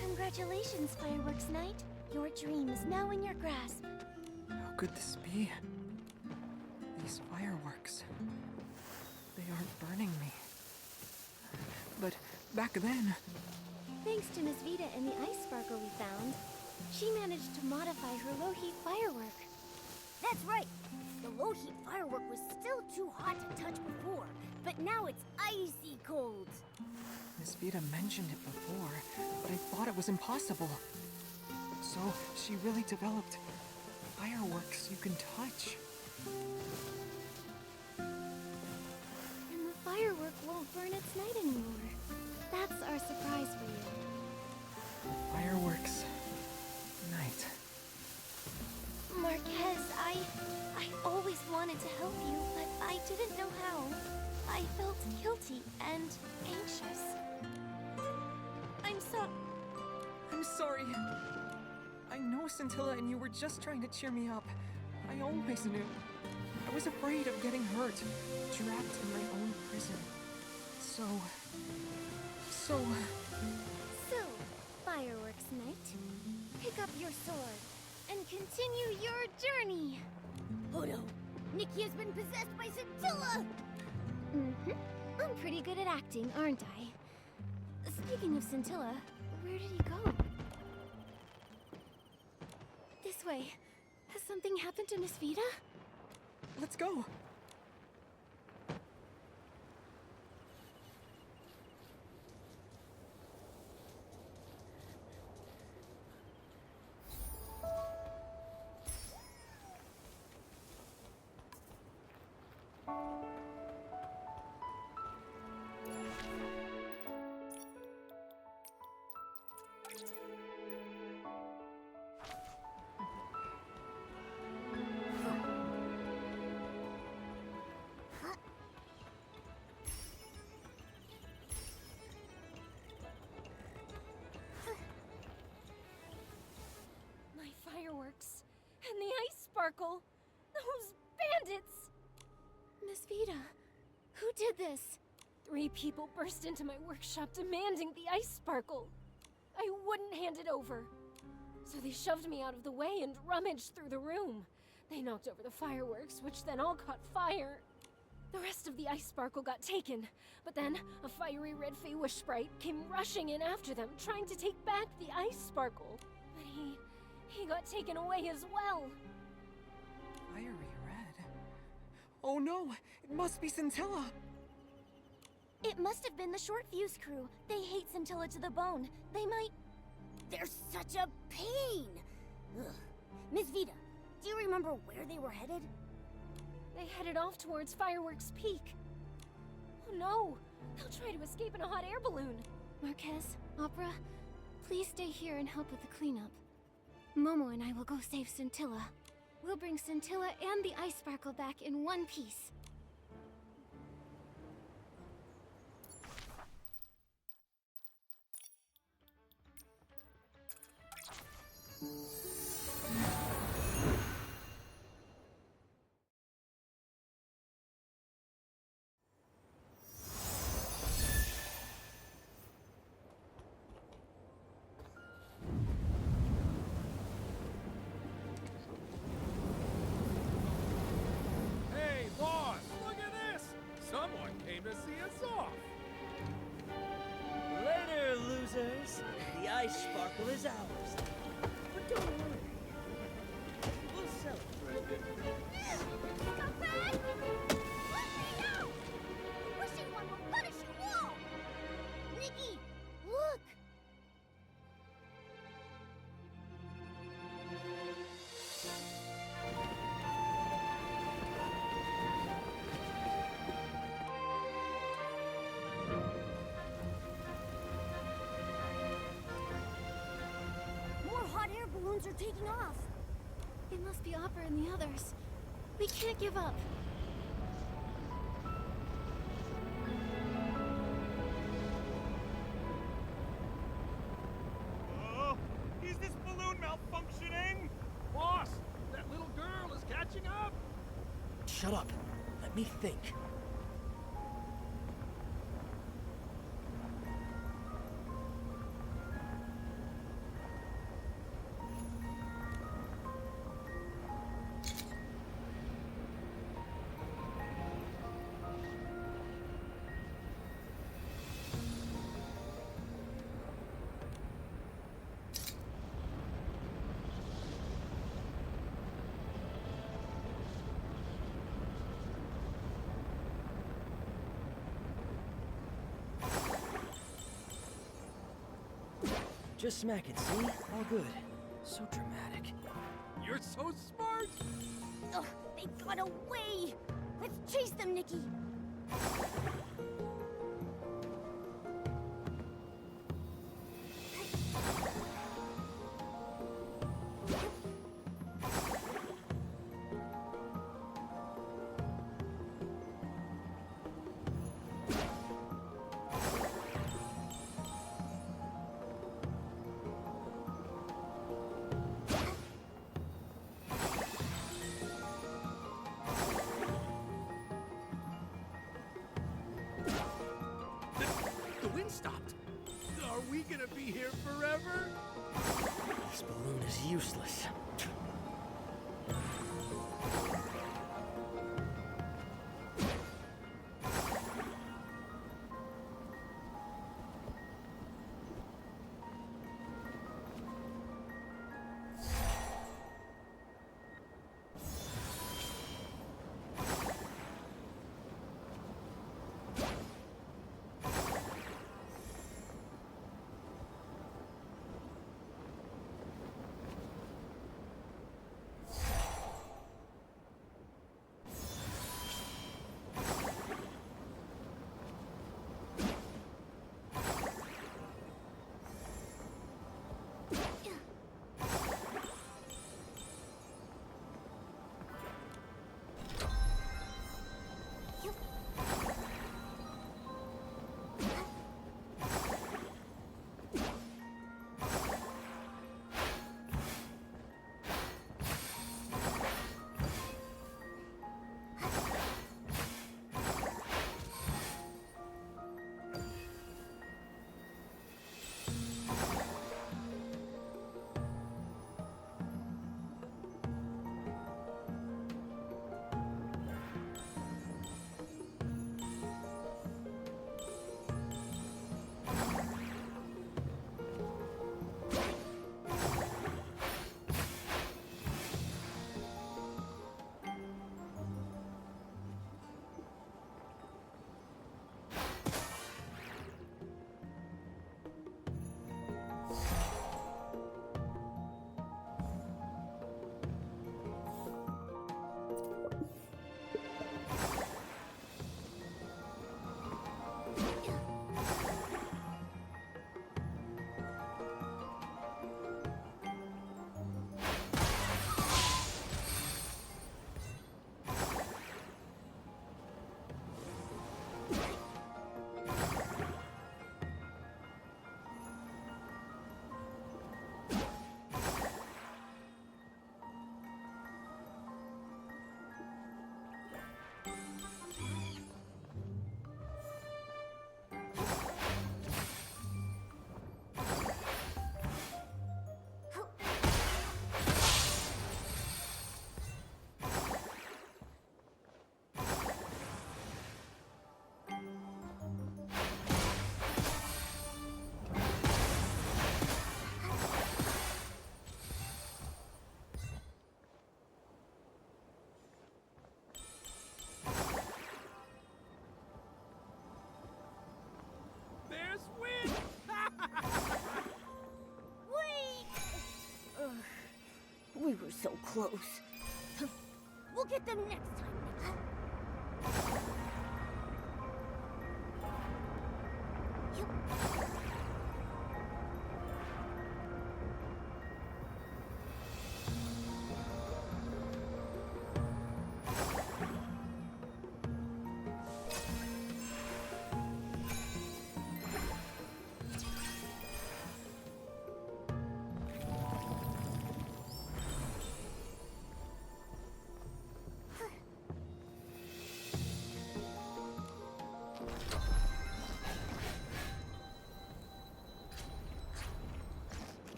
Congratulations, Fireworks Night. Your dream is now in your grasp. How could this be? These fireworks. They aren't burning me. But back then... Thanks to Miss Vita and the ice sparkle we found, she managed to modify her low-heat firework. That's right. The low-heat firework was still too hot to touch before, but now it's icy cold. Miss Vita mentioned it before, but I thought it was impossible. So she really developed fireworks you can touch. And the firework won't burn its night anymore. That's our surprise for you. Fireworks night. Marques, I always wanted to help you, but I didn't know how. I felt guilty and anxious. I'm sorry. I know Scintilla and you were just trying to cheer me up. I always knew. I was afraid of getting hurt, trapped in my own prison. So, Fireworks Night, pick up your sword and continue your journey. Oh no, Nikki has been possessed by Scintilla! I'm pretty good at acting, aren't I? Speaking of Scintilla, where did he go? This way. Has something happened to Miss Vita? let's go. Fireworks and the ice sparkle. Those bandits! Miss Vita, who did this? 3 people burst into my workshop demanding the ice sparkle. I wouldn't hand it over. So they shoved me out of the way and rummaged through the room. They knocked over the fireworks, which then all caught fire. The rest of the ice sparkle got taken, but then a fiery red Feywish sprite came rushing in after them, trying to take back the ice sparkle. But he got taken away as well. Fiery red? Oh no! It must be Scintilla! It must have been the Short Fuse crew. They hate Scintilla to the bone. They might... They're such a pain! Ugh. Miss Vita, do you remember where they were headed? They headed off towards Fireworks Peak. Oh no! They'll try to escape in a hot air balloon. Marques, Opera, please stay here and help with the cleanup. Momo and I will go save Scintilla. We'll bring Scintilla and the ice sparkle back in one piece. Hey, boss, look at this! Someone came to see us off! Later, losers! The ice sparkle is ours. But don't worry. We'll celebrate. Come back! Let me out! The wishing one will punish you all! Nikki, look! More hot air balloons are taking off. It must be Opera and the others. We can't give up. Oh, is this balloon malfunctioning? Boss, that little girl is catching up! Shut up. Let me think. Just smack it, see? All good. So dramatic. You're so smart! Ugh, they got away! Let's chase them, Nikki! The wind stopped! Are we gonna be here forever? This balloon is useless. so close. We'll get them next time, Nikki.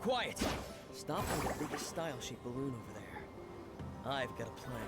Quiet! Stop with the biggest style-shaped balloon over there. I've got a plan.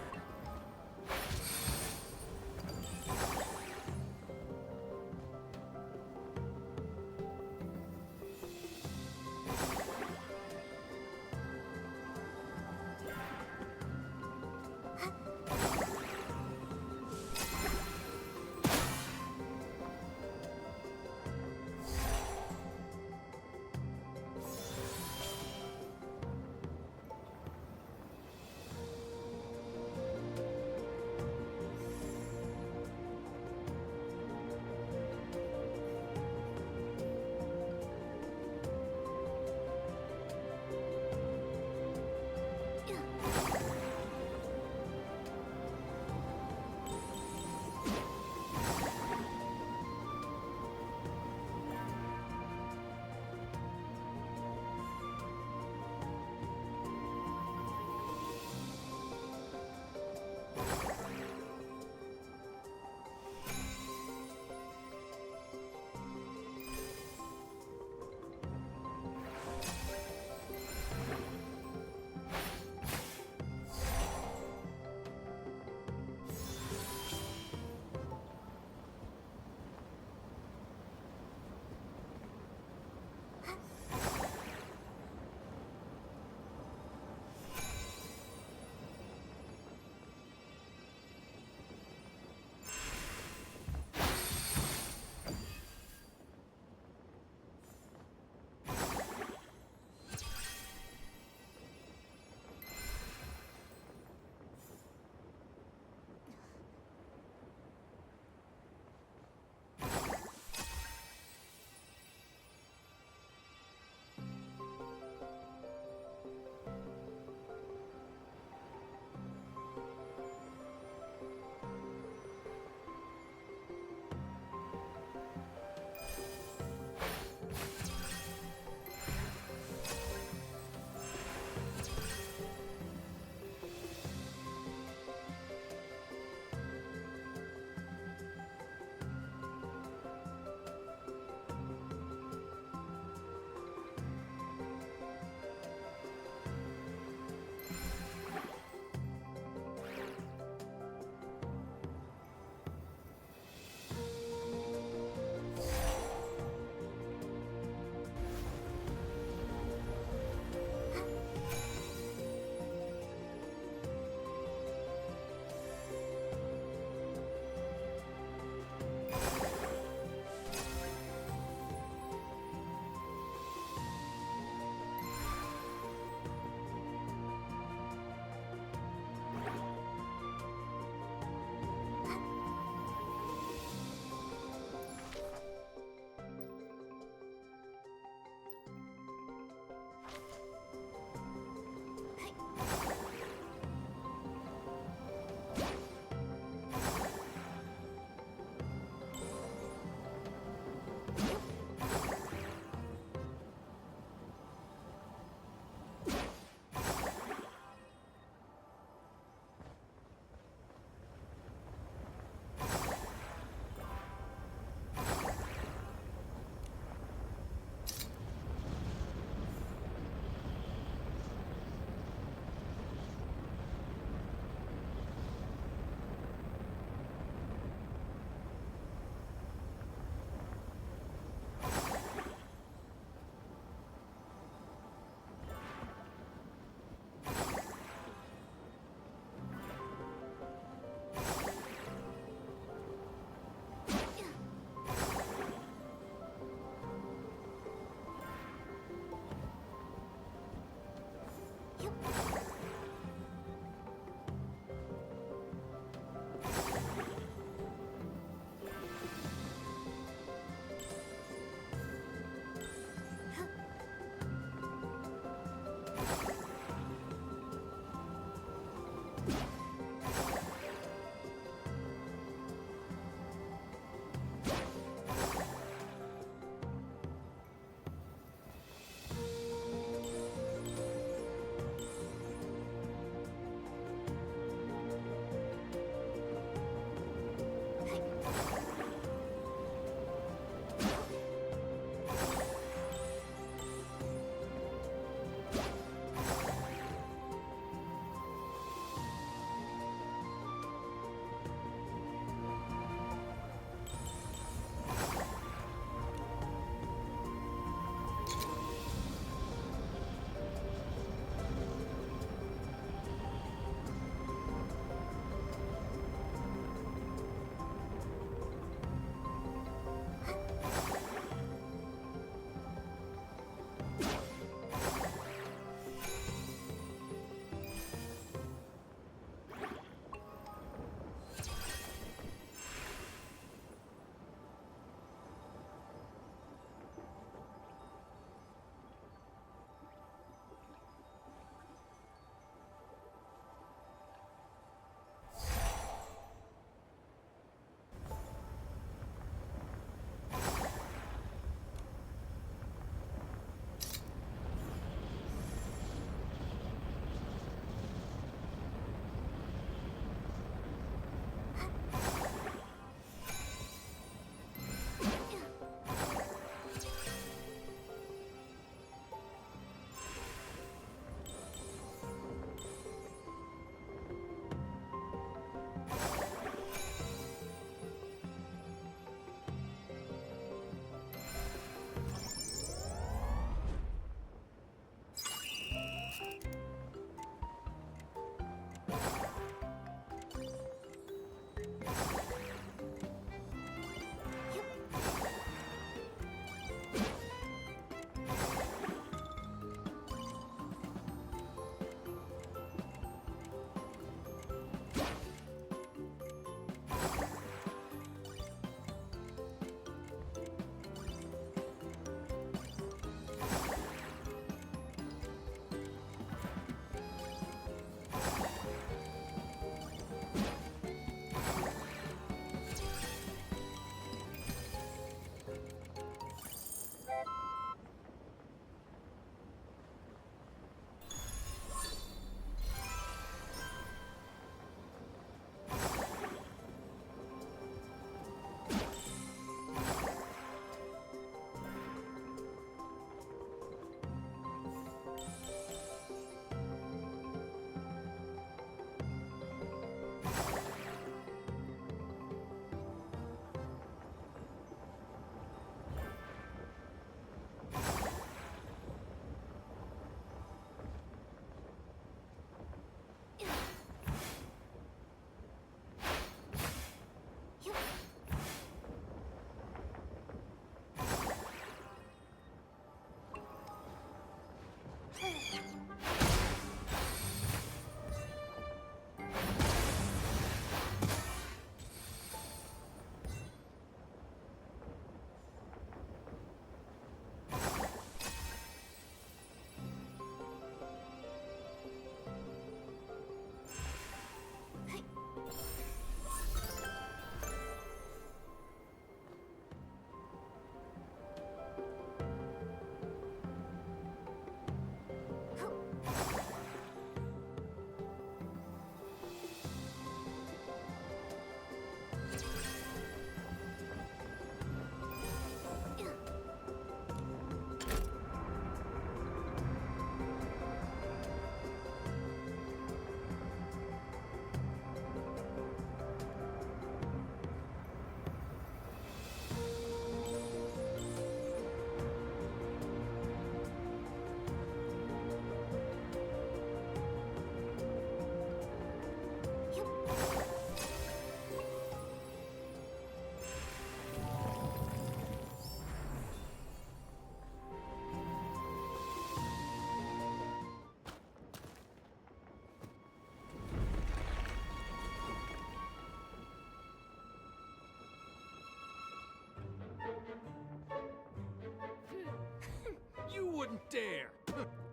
You wouldn't dare!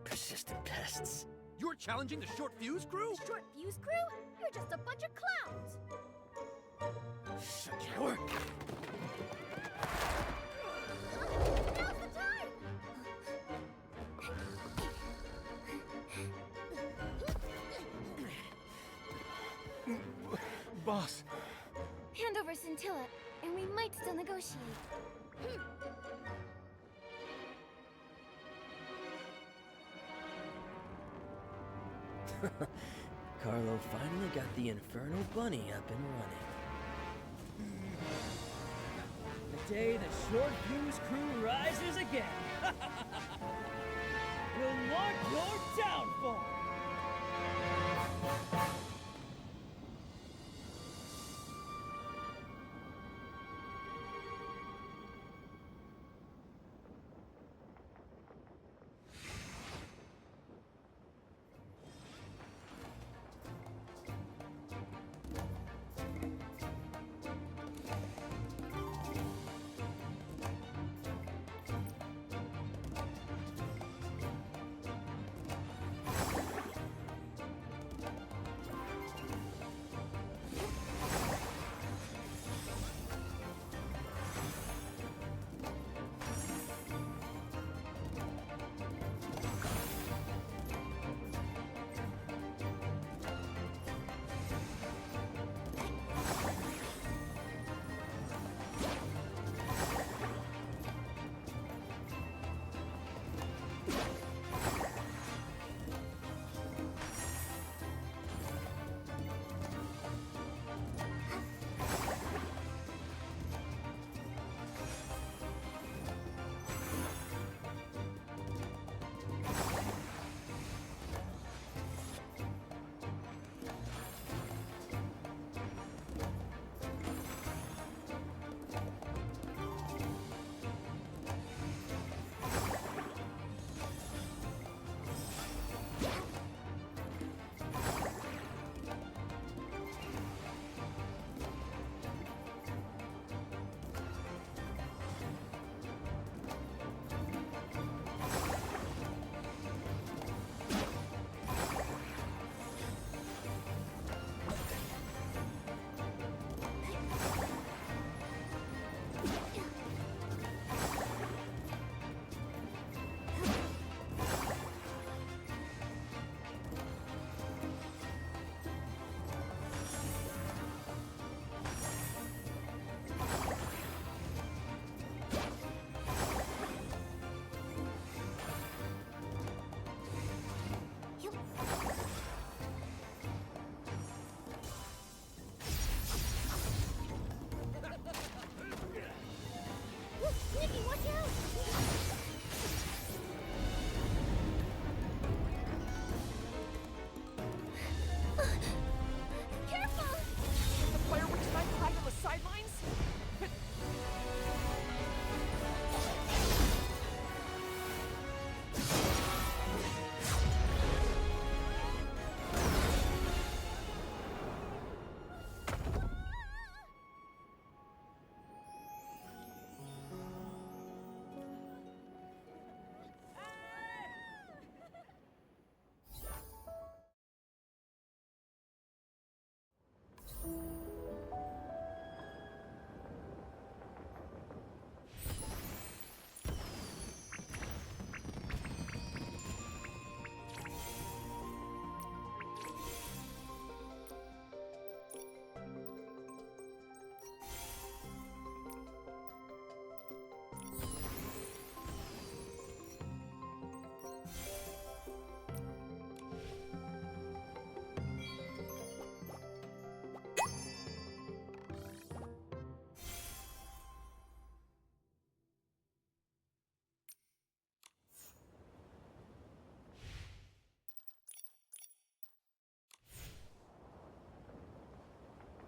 Persistent pests. You're challenging the short fuse crew? Short fuse crew? You're just a bunch of clowns! Shut your work. Now's the time! Boss, Hand over Scintilla, and we might still negotiate. Carlo finally got the Infernal Bunny up and running. The day the Short Fuse crew rises again will mark your downfall!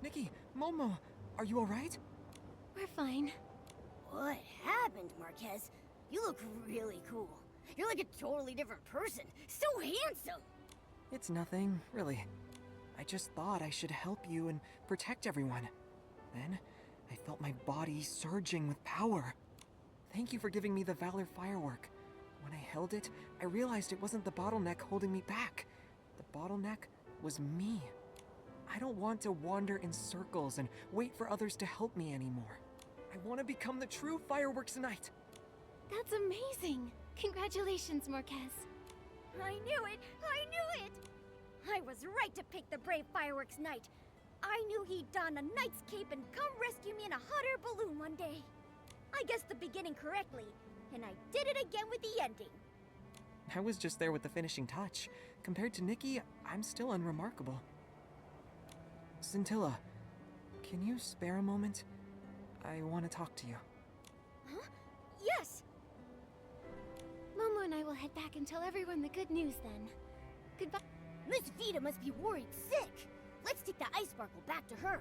Nikki, Momo, are you alright? We're fine. What happened, Marques? You look really cool. You're like a totally different person. So handsome! It's nothing, really. I just thought I should help you and protect everyone. Then, I felt my body surging with power. Thank you for giving me the Valor Firework. When I held it, I realized it wasn't the bottleneck holding me back. The bottleneck was me. I don't want to wander in circles and wait for others to help me anymore. I want to become the true Fireworks Knight. That's amazing! Congratulations, Marques. I knew it! I knew it! I was right to pick the brave Fireworks Knight. I knew he'd don a knight's cape and come rescue me in a hot air balloon one day. I guessed the beginning correctly, and I did it again with the ending. I was just there with the finishing touch. Compared to Nikki, I'm still unremarkable. Scintilla, can you spare a moment? I want to talk to you. Huh? Yes! Momo and I will head back and tell everyone the good news then. Goodbye. Miss Vita must be worried sick. Let's take the ice sparkle back to her.